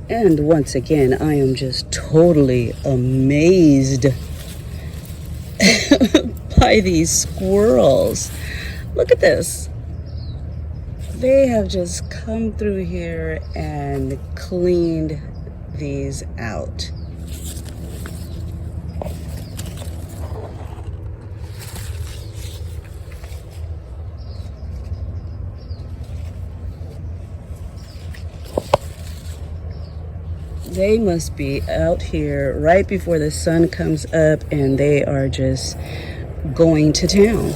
And once again, I am just totally amazed by these squirrels. Look at this. They have just come through here and cleaned these out. They must be out here right before the sun comes up, and they are just going to town.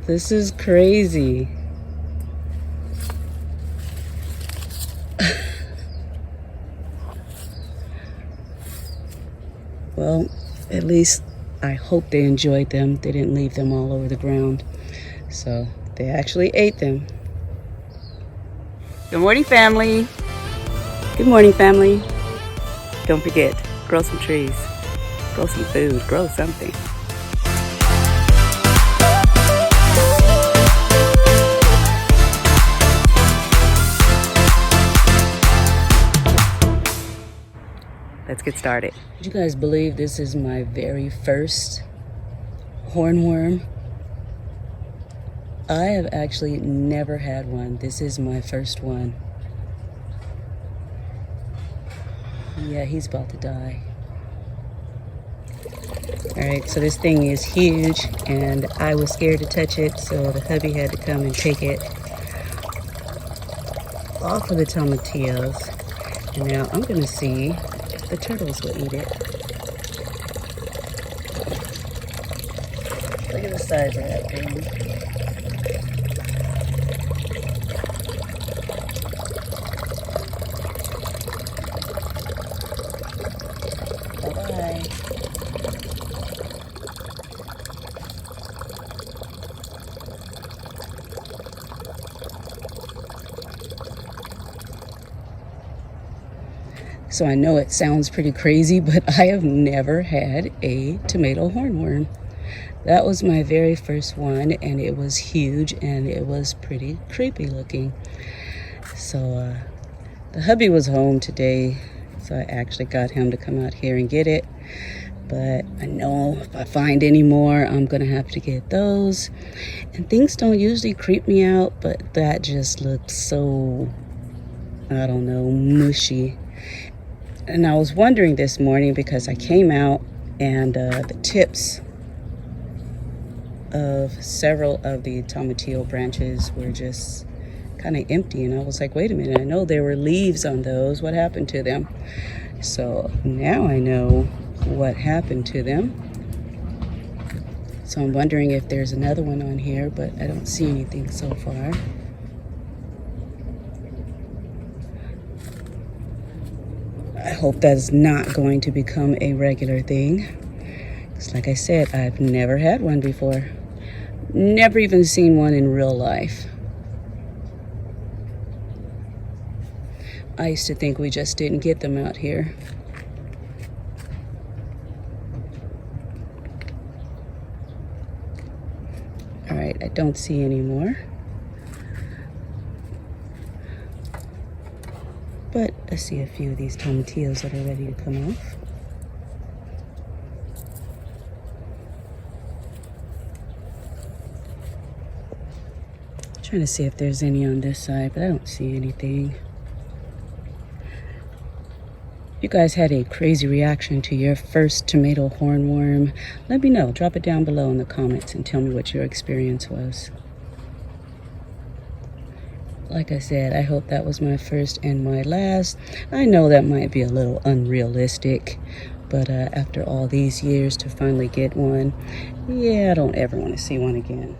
This is crazy. Well, at least I hope they enjoyed them. They didn't leave them all over the ground. So they actually ate them. Good morning, family. Good morning, family. Don't forget, grow some trees, grow some food, grow something. Let's get started. Would you guys believe this is my very first hornworm? I have actually never had one. This is my first one. Yeah, he's about to die. All right, so this thing is huge, and I was scared to touch it, so the hubby had to come and take it off of the tomatillos. And now I'm gonna see if the turtles will eat it. Look at the size of that thing. Bye-bye. So I know it sounds pretty crazy, but I have never had a tomato hornworm. That was my very first one, and it was huge, and it was pretty creepy looking. So the hubby was home today, so I actually got him to come out here and get it. But I know if I find any more, I'm gonna have to get those. And things don't usually creep me out, but that just looked so, I don't know, mushy. And I was wondering this morning, because I came out and the tips of several of the tomatillo branches were just kind of empty, and I was like, wait a minute, I know there were leaves on those. What happened to them? So now I know what happened to them. So I'm wondering if there's another one on here, but I don't see anything so far. I hope that's not going to become a regular thing. Because like I said, I've never had one before. Never even seen one in real life. I used to think we just didn't get them out here. All right, I don't see any more. But I see a few of these tomatillos that are ready to come off. Trying to see if there's any on this side, but I don't see anything. You guys had a crazy reaction to your first tomato hornworm. Let me know. Drop it down below in the comments and tell me what your experience was. Like I said, I hope that was my first and my last. I know that might be a little unrealistic, but after all these years to finally get one, yeah, I don't ever want to see one again.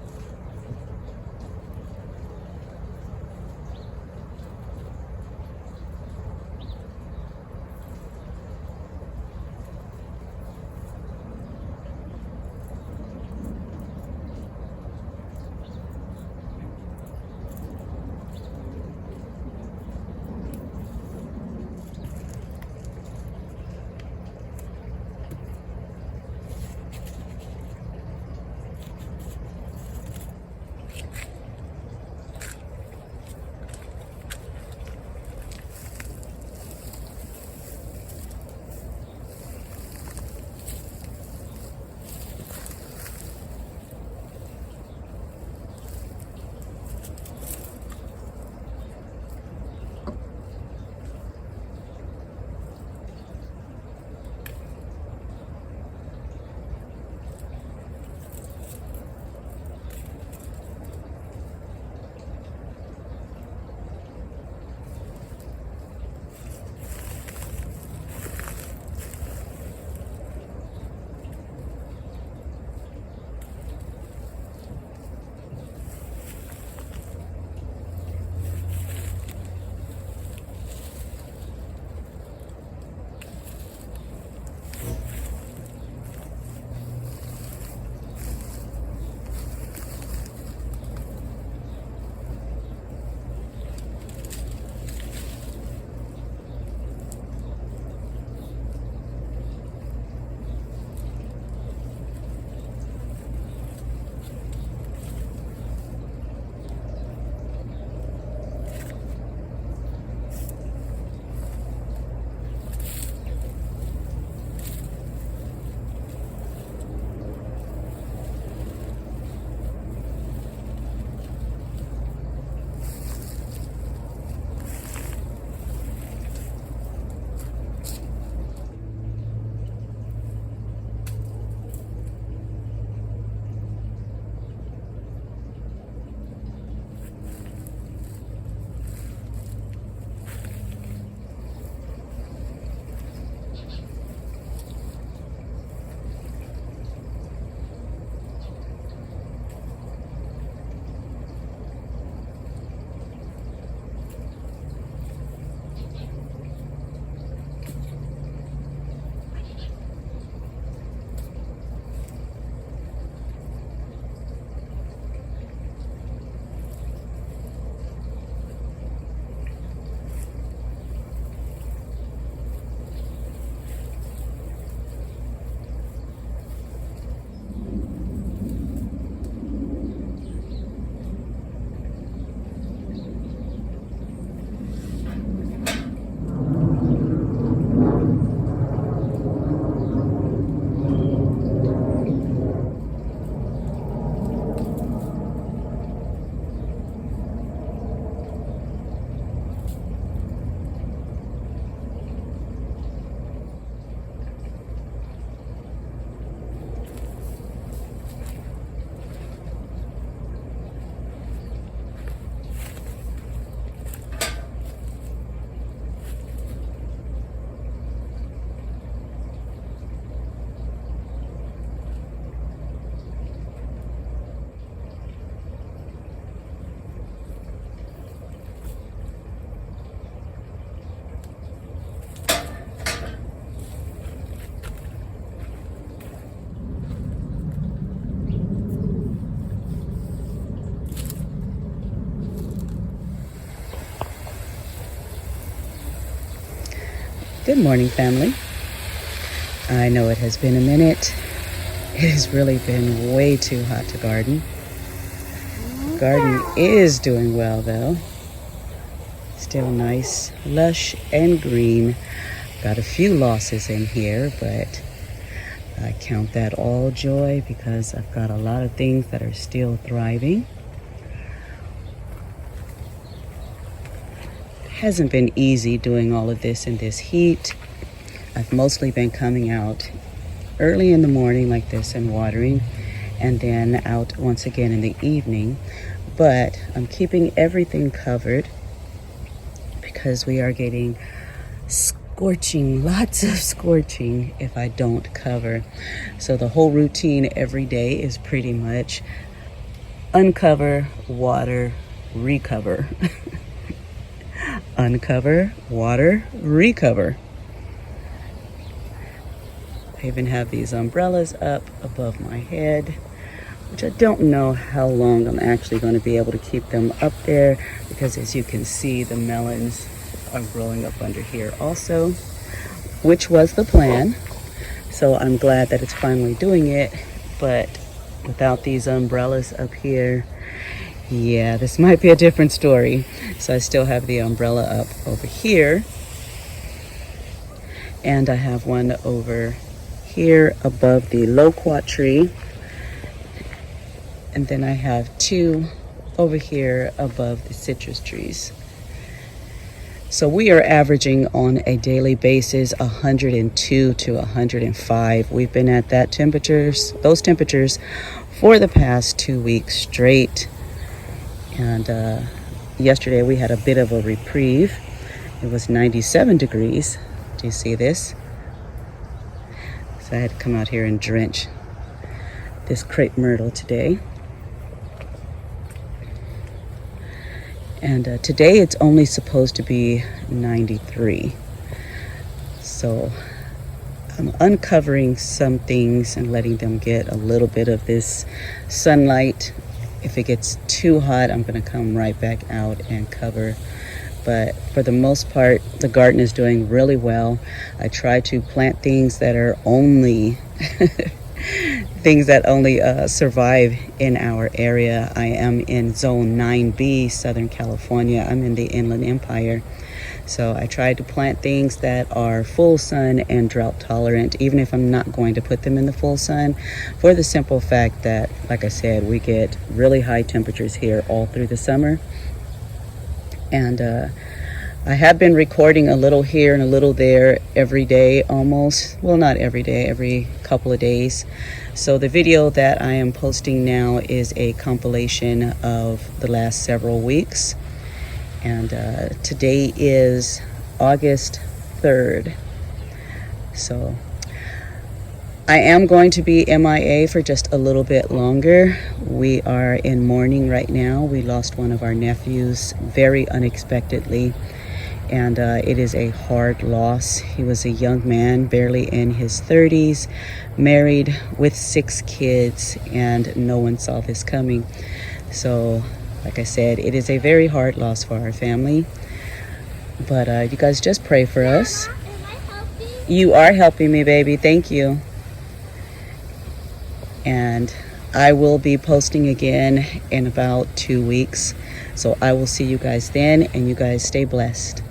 Good morning, family. I know it has been a minute. It has really been way too hot to garden. Garden is doing well though. Still nice, lush, and green. Got a few losses in here, but I count that all joy because I've got a lot of things that are still thriving. It hasn't been easy doing all of this in this heat. I've mostly been coming out early in the morning like this and watering, and then out once again in the evening. But I'm keeping everything covered because we are getting scorching, lots of scorching if I don't cover. So the whole routine every day is pretty much uncover, water, recover. Uncover, water, recover. I even have these umbrellas up above my head, which I don't know how long I'm actually going to be able to keep them up there, because as you can see, the melons are growing up under here also, which was the plan. So I'm glad that it's finally doing it, but without these umbrellas up here, yeah, this might be a different story. So I still have the umbrella up over here, and I have one over here above the loquat tree, and then I have two over here above the citrus trees. So we are averaging on a daily basis 102 to 105. We've been at those temperatures for the past 2 weeks straight. And yesterday we had a bit of a reprieve. It was 97 degrees. Do you see this? So I had to come out here and drench this crepe myrtle today. And today it's only supposed to be 93. So I'm uncovering some things and letting them get a little bit of this sunlight. If it gets too hot, I'm going to come right back out and cover. But for the most part, the garden is doing really well. I try to plant things that are only survive in our area. I am in zone 9B, Southern California. I'm in the Inland Empire. So I try to plant things that are full sun and drought tolerant, even if I'm not going to put them in the full sun, for the simple fact that, like I said, we get really high temperatures here all through the summer. And I have been recording a little here and a little there every day almost. Well, not every day, every couple of days. So the video that I am posting now is a compilation of the last several weeks. And today is August 3rd. So I am going to be MIA for just a little bit longer. We are in mourning right now. We lost one of our nephews very unexpectedly, and it is a hard loss. He was a young man, barely in his 30s, married with 6 kids, and no one saw this coming. So, like I said, it is a very hard loss for our family. But you guys just pray for us. You are helping me, baby. Thank you. And I will be posting again in about 2 weeks. So I will see you guys then, and you guys stay blessed.